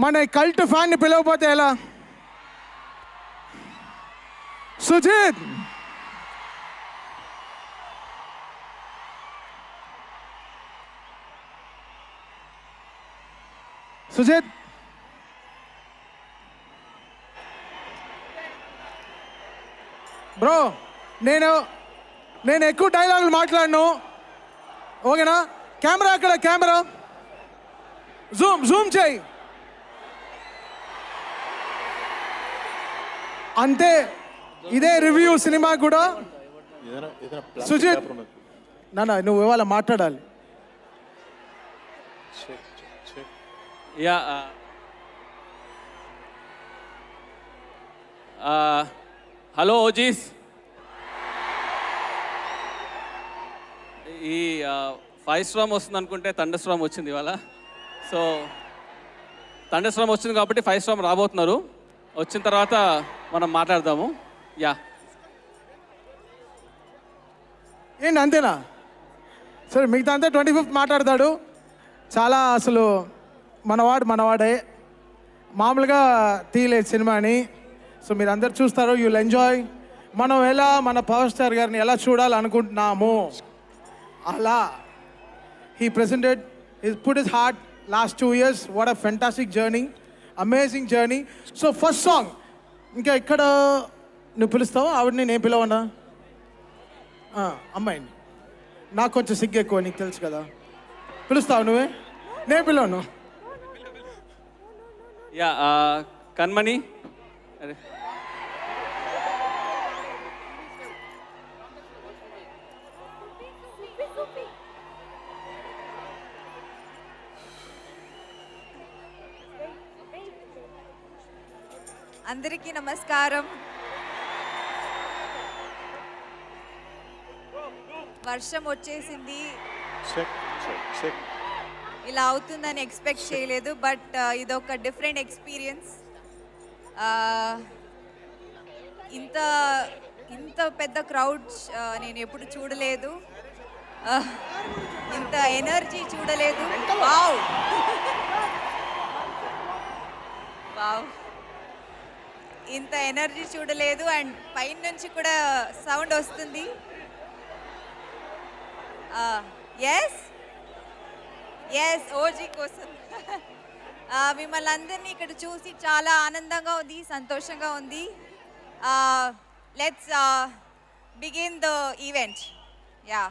మన కల్ట్ ఫ్యాన్ని పిలవకపోతే ఎలా? సుజిత్, సుజిత్ బ్రో, నేను ఎక్కువ డైలాగులు మాట్లాడను, ఓకేనా? కెమెరా అక్కడ, కెమెరా జూమ్ చేయి అంతే. ఇదే రివ్యూ సినిమా కూడా. సుజిత్ నాన్న, నువ్వు ఇవాళ మాట్లాడాలి. Yeah, hello OGs. ఈ 5 స్టార్ వస్తుంది అనుకుంటే థండర్ స్టార్మ్ వచ్చింది ఇవాళ. సో థండర్ స్టార్మ్ వచ్చింది కాబట్టి 5 స్టార్ రాబోతున్నారు. వచ్చిన తర్వాత మనం మాట్లాడదాము. యా, ఏంటి అంతేనా? సరే, మిగతా అంతా 25th మాట్లాడతాడు. చాలా అసలు మనవాడే, మామూలుగా తీయలేదు సినిమాని. సో మీరు అందరు చూస్తారు, యూల్ ఎంజాయ్. మనం ఎలా మన పవర్ స్టార్ గారిని ఎలా చూడాలనుకుంటున్నాము అలా he presented, he put his heart last 2 years. What a fantastic journey, amazing journey. So first song, ఇంకా ఇక్కడ నువ్వు పిలుస్తావు ఆవిడని, నేను పిలవనా? అమ్మాయిని. నాకు కొంచెం సిగ్గు ఎక్కువ, నీకు తెలుసు కదా. పిలుస్తావు నువ్వే, నేను పిలవను. యా, కన్మణి. అరే, అందరికీ నమస్కారం. వర్షం వచ్చేసింది, ఇలా అవుతుందని ఎక్స్పెక్ట్ చేయలేదు. బట్ ఇదొక డిఫరెంట్ ఎక్స్పీరియన్స్. ఇంత పెద్ద క్రౌడ్స్ నేను ఎప్పుడు చూడలేదు, ఇంత ఎనర్జీ చూడలేదు. వావ్ వావ్, ఇంత ఎనర్జీ చూడలేదు. అండ్ పైన నుంచి కూడా సౌండ్ వస్తుంది. ఎస్ ఓజీ కోసం. మిమ్మల్ని అందరినీ ఇక్కడ చూసి చాలా ఆనందంగా ఉంది, సంతోషంగా ఉంది. Let's begin the event. Yeah.